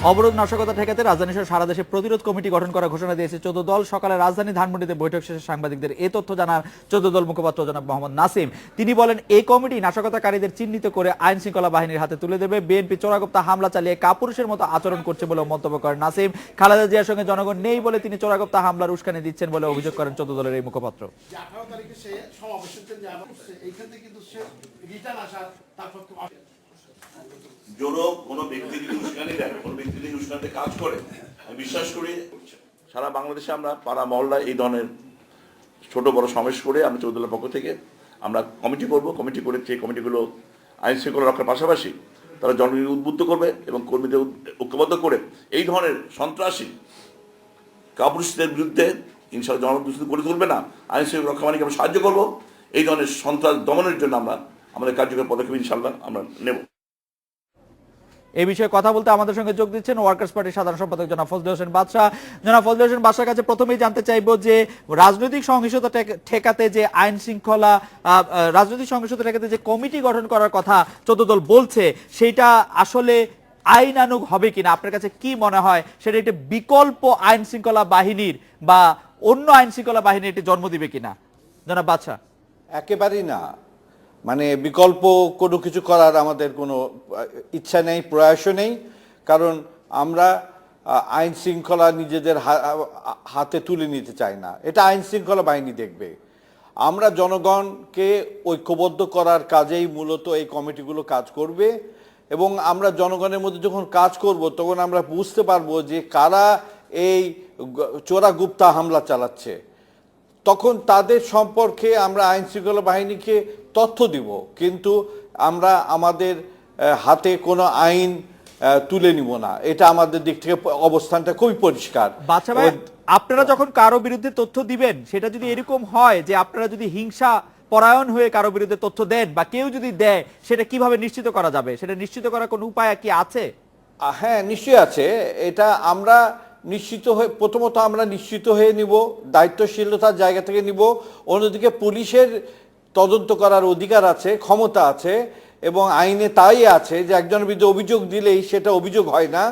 অবরোধ নাশকতা ঠেকাতে রাজধানী সহ সারা দেশে প্রতিরোধ কমিটি গঠন করার ঘোষণা দিয়েছে 14 দল। সকালে রাজধানী ধানমন্ডিতে বৈঠক শেষে সাংবাদিকদের এ তথ্য জানান 14 দল মুখপাত্র জনাব মোহাম্মদ নাসিম। তিনি বলেন, এই কমিটি নাশকতাকারীদের চিহ্নিত করে আইন শৃঙ্খলা বাহিনীর হাতে তুলে দেবে। বিএনপি চোরাগোপ্তা হামলা চালিয়ে কাপুরুষের মতো আচরণ করছে বলে মন্তব্য করেন নাসিম। খালেদা জিয়ার সঙ্গে জনগণ নেই বলে তিনি চোরাগোপ্তা হামলার উস্কানি দিচ্ছেন বলে অভিযোগ করেন 14 দলের এই মুখপাত্র। জোরো কোনো ব্যক্তি যদি উস্কানি দেয়, কোনো ব্যক্তি যদি উস্কানিতে কাজ করে, আমি বিশ্বাস করি সারা বাংলাদেশে আমরা পাড়া মহল্লায় এই ধরনের ছোট বড় সমাবেশ করে আমরা 14 দলের পক্ষ থেকে আমরা কমিটি করব। কমিটি করে সেই কমিটিগুলো আইন শৃঙ্খলা রক্ষার পাশাপাশি তারা জনগণকে উদ্বুদ্ধ করবে এবং কর্মীদের ঐক্যবদ্ধ করে এই ধরনের সন্ত্রাসী কাপুরুষদের বিরুদ্ধে ইনশাআল্লাহ জনগণ দুষ্কৃতি করে তুলবে না, আইন শৃঙ্খলা রক্ষা বাহিনীকে আমরা সাহায্য করবো। এই ধরনের সন্ত্রাস দমনের জন্য আমরা আমাদের কার্যকর পদক্ষেপ ইনশাআল্লাহ আমরা নেব। এই বিষয়ে কথা বলতে আমাদের সঙ্গে যোগ দিচ্ছেন ওয়ার্কার্স পার্টির সাধারণ সম্পাদক জনাব ফজলে হোসেন বাদশা। জনাব ফজলে হোসেন বাদশার কাছে প্রথমেই জানতে চাইবো যে রাজনৈতিক সহিংসতা ঠেকাতে যে আইন শৃঙ্খলা রাজনৈতিক সহিংসতা ঠেকাতে যে কমিটি গঠন করার কথা 14 দল বলছে, সেটা আসলে আইনানুগ হবে কিনা? আপনার কাছে কি মনে হয় সেটা একটি বিকল্প আইন শৃঙ্খলা বাহিনীর বা অন্য আইন শৃঙ্খলা বাহিনীর একটি জন্ম দিবে কিনা জনাব বাদশা? একেবারেই না, মানে বিকল্প কোনো কিছু করার আমাদের কোনো ইচ্ছা নেই, প্রয়াসও নেই। কারণ আমরা আইন শৃঙ্খলা নিজেদের হাতে তুলে নিতে চাই না, এটা আইন শৃঙ্খলা বাহিনী দেখবে। আমরা জনগণকে ঐক্যবদ্ধ করার কাজেই মূলত এই কমিটিগুলো কাজ করবে এবং আমরা জনগণের মধ্যে যখন কাজ করব তখন আমরা বুঝতে পারবো যে কারা এই চোরাগুপ্তা হামলা চালাচ্ছে। তখন তাদের সম্পর্কে আমরা আইন শৃঙ্খলা বাহিনীকে তথ্য দিব, কিন্তু আমরা আমাদের হাতে কোনো আইন তুলে নিব না। এটা আমাদের দিক থেকে অবস্থানটা খুবই পরিষ্কার। বাদশা ভাই, আপনারা যখন কারো বিরুদ্ধে তথ্য দিবেন, সেটা যদি এরকম হয় যে আপনারা যদি হিংসা পরায়ণ হয়ে কারো বিরুদ্ধে তথ্য দেন বা কেউ যদি দেয়, সেটা কিভাবে নিশ্চিত করা যাবে? সেটা নিশ্চিত করার কোনো উপায় কি আছে? হ্যাঁ, নিশ্চয়ই আছে। এটা আমরা নিশ্চিত হয়ে প্রথমত আমরা নিশ্চিত হয়ে নিব, দায়িত্বশীলতার জায়গা থেকে নিব। অন্যদিকে পুলিশের তদন্ত করার অধিকার আছে, ক্ষমতা আছে এবং আইনে তাই আছে যে একজনের বিরুদ্ধে অভিযোগ দিলেই সেটা অভিযোগ হয় না,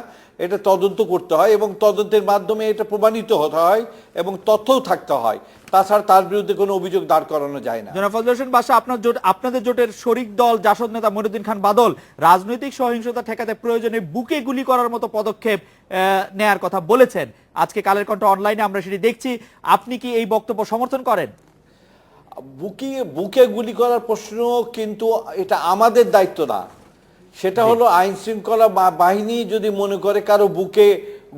এটা তদন্ত করতে হয় এবং তদন্তের মাধ্যমে এটা প্রমাণিত হতে হয় এবং তথ্যও থাকতে হয়। তাছাড়া তার বিরুদ্ধে কোনো অভিযোগ দাঁড় করানো যায় না। জনাব ফজলে হোসেন বাদশা, আপনাদের জোটের শরিক দল জাসদ নেতা মনিরুদ্দিন খান বাদল রাজনৈতিক সহিংসতা ঠেকাতে প্রয়োজনে বুকে গুলি করার মতো পদক্ষেপ নেয়ার কথা বলেছেন। আজকে কালের কণ্ঠ অনলাইনে আমরা সেটি দেখছি। আপনি কি এই বক্তব্য সমর্থন করেন? বুকে গুলি করার প্রশ্ন কিন্তু এটা আমাদের দায়িত্ব না, সেটা হলো আইন শৃঙ্খলা বাহিনী যদি মনে করে কারো বুকে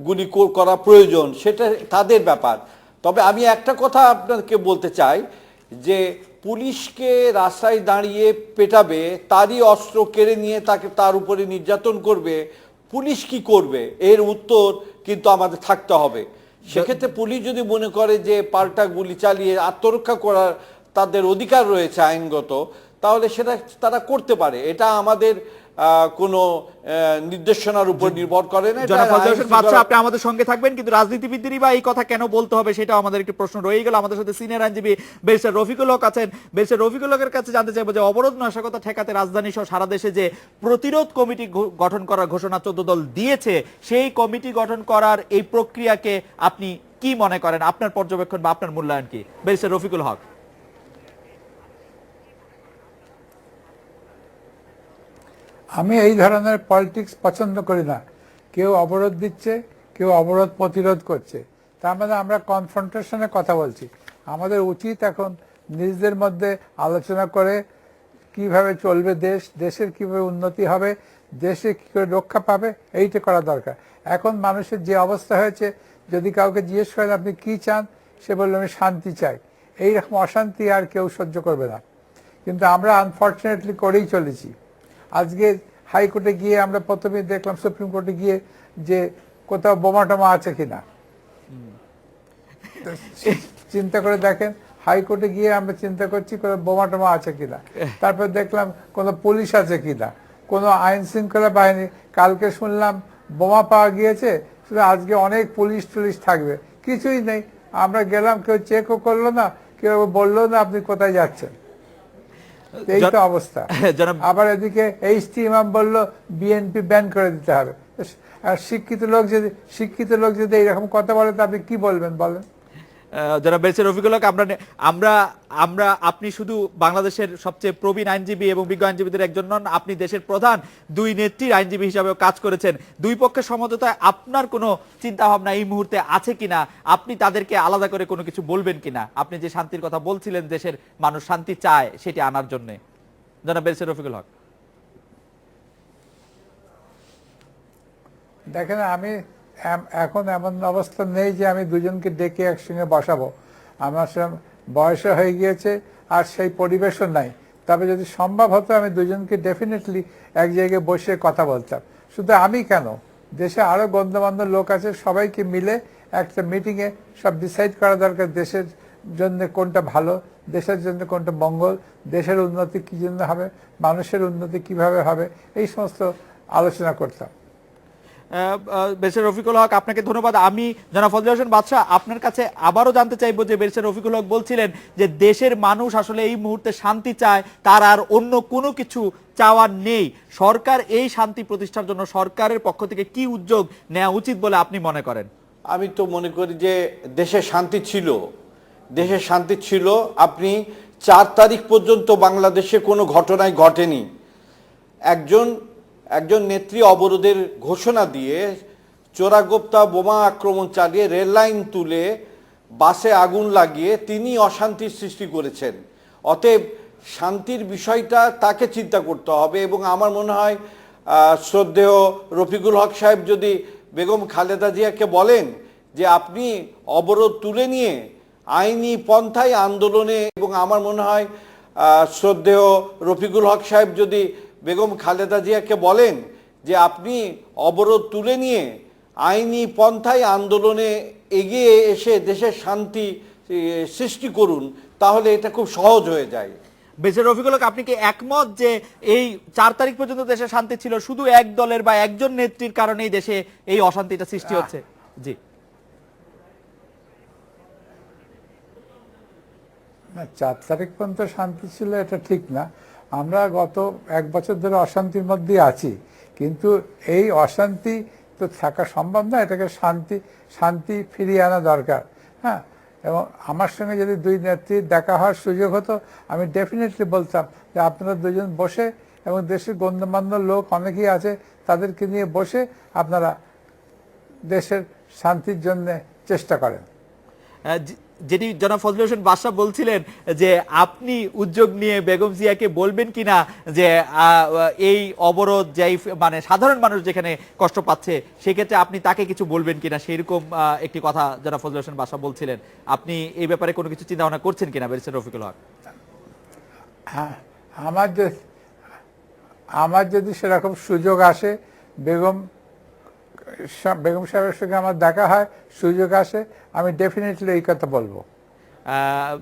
গুলি করা প্রয়োজন, সেটা তাদের ব্যাপার। তবে আমি একটা কথা আপনাকে বলতে চাই যে পুলিশকে রাস্তায় দাঁড়িয়ে পেটাবে, তারই অস্ত্র কেড়ে নিয়ে তাকে তার উপরে নির্যাতন করবে, পুলিশ কি করবে এর উত্তর কিন্তু আমাদের থাকতে হবে। সেক্ষেত্রে পুলিশ যদি মনে করে যে পাল্টা গুলি চালিয়ে আত্মরক্ষা করার তাদের অধিকার রয়েছে আইনগত, তাহলে সেটা তারা করতে পারে। এটা আমাদের কোনো নির্দেশনার উপর নির্ভর করে না। আপনি আমাদের সঙ্গে থাকবেন, কিন্তু রাজনীতিবিদদেরই বা এই কথা কেন বলতে হবে সেটা আমাদের একটি প্রশ্ন রয়ে গেল। আমাদের সাথে সিনিয়র আইনজীবী ব্যারিস্টার রফিকুল হক আছেন। ব্যারিস্টার রফিকুল হকের কাছে জানতে চাইবো যে অবরোধ নাশকতা ঠেকাতে রাজধানী সহ সারা দেশে যে প্রতিরোধ কমিটি গঠন করার ঘোষণা 14 দল দিয়েছে, সেই কমিটি গঠন করার এই প্রক্রিয়াকে আপনি কি মনে করেন? আপনার পর্যবেক্ষণ বা আপনার মূল্যায়ন কি? ব্যারিস্টার রফিকুল হক। আমি এই ধরনের পলিটিক্স পছন্দ করি না। কেউ অবরোধ দিচ্ছে, কেউ অবরোধ প্রতিরোধ করছে, তার মানে আমরা কনফ্রন্টেশনের কথা বলছি। আমাদের উচিত এখন নিজেদের মধ্যে আলোচনা করে কিভাবে চলবে দেশ, দেশের কিভাবে উন্নতি হবে, দেশে কি করে রক্ষা পাবে, এইটা করা দরকার। এখন মানুষের যে অবস্থা হয়েছে, যদি কাউকে জিজ্ঞেস করেন আপনি কি চান, সে বলল আমি শান্তি চাই। এইরকম অশান্তি আর কেউ সহ্য করবে না, কিন্তু আমরা আনফর্চুনেটলি করেই চলেছি। আজকে হাইকোর্টে গিয়ে আমরা প্রথমে দেখলাম, সুপ্রিম কোর্টে গিয়ে, যে কোথাও বোমা টোমা আছে কিনা। চিন্তা করে দেখেন, হাইকোর্টে গিয়ে আমরা চিন্তা করছি কোথাও বোমা টোমা আছে কিনা। তারপর দেখলাম কোনো পুলিশ আছে কিনা, কোনো আইন শৃঙ্খলা বাহিনী। কালকে শুনলাম বোমা পাওয়া গিয়েছে, শুধু আজকে অনেক পুলিশ টুলিশ থাকবে, কিছুই নেই। আমরা গেলাম, কেউ চেকও করলো না, কেউ বললো না আপনি কোথায় যাচ্ছেন। এই তো অবস্থা। আবার এদিকে এইচটি ইমাম বলল বিএনপি ব্যান করে দিতে হবে। আর শিক্ষিত লোক যদি এইরকম কথা বলে তো আপনি কি বলবেন বলেন? যারা বেলছে রফিকুল হক, আমরা আপনি শুধু বাংলাদেশের সবচেয়ে প্রবীণ আইনজীবী এবং বিজ্ঞ আইনজীবীদের একজন নন, আপনি দেশের প্রধান দুই নেত্রীর আইনজীবী হিসাবেও কাজ করেছেন। দুই পক্ষের সমঝোতায় আপনার কোনো চিন্তা ভাবনা এই মুহূর্তে আছে কিনা? আপনি তাদেরকে আলাদা করে কোনো কিছু বলবেন কিনা? আপনি যে শান্তির কথা বলছিলেন, দেশের মানুষ শান্তি চায় সেটি আনার জন্য, যারা বেলছে রফিকুল হক। দেখেন, আমি এখন এমন অবস্থা নেই যে আমি দুজনকে ডেকে একসঙ্গে বসাবো। আমার বয়স হয়ে গিয়েছে আর সেই পরিবেশও নাই। তবে যদি সম্ভব হতো আমি দুজনকে ডেফিনেটলি এক জায়গায় বসে কথা বলতাম। শুধু আমি কেন, দেশে আরো গণ্যমান্য লোক আছে, সবাইকে মিলে একটা মিটিংয়ে সব ডিসাইড করা দরকার দেশের জন্য কোনটা ভালো, দেশের জন্য কোনটা মঙ্গল, দেশের উন্নতি কি জন্য হবে, মানুষের উন্নতি কিভাবে হবে, এই সমস্ত আলোচনা করতাম। বেলছে রফিকুল হক, আপনাকে ধন্যবাদ। আমি জনাব ফজলে হোসেন বাদশা আপনার কাছে আবারও জানতে চাইবো যে বেলছে রফিকুল হক বলছিলেন যে দেশের মানুষ আসলে এই মুহূর্তে শান্তি চায়, তার আর অন্য কোনো কিছু চাওয়ার নেই। সরকার এই শান্তি প্রতিষ্ঠার জন্য সরকারের পক্ষ থেকে কি উদ্যোগ নেওয়া উচিত বলে আপনি মনে করেন? আমি তো মনে করি যে দেশে শান্তি ছিল। আপনি 4 তারিখ পর্যন্ত বাংলাদেশে কোনো ঘটনাই ঘটেনি। একজন নেত্রী অবরোধের ঘোষণা দিয়ে চোরাগোপ্তা বোমা আক্রমণ চালিয়ে রেল লাইন তুলে বাসে আগুন লাগিয়ে তিনি অশান্তির সৃষ্টি করেছেন। অতএব শান্তির বিষয়টা তাকে চিন্তা করতে হবে। এবং আমার মনে হয় শ্রদ্ধেয় রফিকুল হক সাহেব যদি বেগম খালেদা জিয়াকে বলেন যে আপনি অবরোধ তুলে নিয়ে আইনি পন্থায় আন্দোলনে, এবং আমার মনে হয় শ্রদ্ধেয় রফিকুল হক সাহেব যদি বেগম খালেদা জিয়াকে বলেন যে আপনি অবরোধ তুলে নিয়ে আইনি পন্থায় আন্দোলনে এগিয়ে এসে দেশের শান্তি সৃষ্টি করুন, তাহলে এটা খুব সহজ হয়ে যায়। বেলছে রফিকুল হক, আপনি কি একমত যে এই 4 তারিখ পর্যন্ত দেশে শান্তি ছিল, শুধু এক দলের বা একজন নেত্রীর কারণেই দেশে এই অশান্তিটা সৃষ্টি হচ্ছে? জি। না, 4 তারিখ পর্যন্ত শান্তি ছিল এটা ঠিক না। আমরা গত 1 বছর ধরে অশান্তির মধ্যে আছি, কিন্তু এই অশান্তি তো থাকা সম্ভব না। এটাকে শান্তি ফিরিয়ে আনা দরকার। হ্যাঁ, এবং আমার সঙ্গে যদি দুই নেত্রীর দেখা হওয়ার সুযোগ হতো, আমি ডেফিনেটলি বলতাম যে আপনারা দুজন বসে, এবং দেশের গণ্যমান্য লোক অনেকেই আছে, তাদেরকে নিয়ে বসে আপনারা দেশের শান্তির জন্য চেষ্টা করেন। যেটি জনাব ফজলে হোসেন বাদশা বলছিলেন যে আপনি উদ্যোগ নিয়ে বেগম জিয়াকে বলবেন কিনা যে এই অবরোধ যাই মানে সাধারণ মানুষ যেখানে কষ্ট পাচ্ছে সেক্ষেত্রে আপনি তাকে কিছু বলবেন কিনা, সেরকম একটি কথা জনাব ফজলে হোসেন বাদশা বলছিলেন। আপনি এই ব্যাপারে কোনো কিছু চিন্তা ভাবনা করছেন কিনা বেলছে রফিকুল হক? হ্যাঁ, আমার যদি সেরকম সুযোগ আসে, বেগম সাহেবের সঙ্গে আমার দেখা হয়, সুযোগ আসে, আমি ডেফিনেটলি এই কথা বলবো।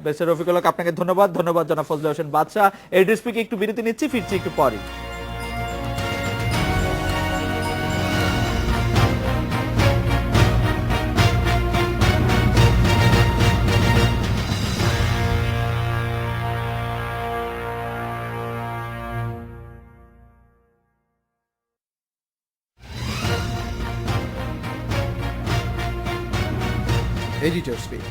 বেলছে রফিকুল হক, আপনাকে ধন্যবাদ জনাব ফজলে হোসেন বাদশা। এডিও স্পিকে একটু বিরতি নিচ্ছি, ফিরছি একটু পরে। Editor's Speak.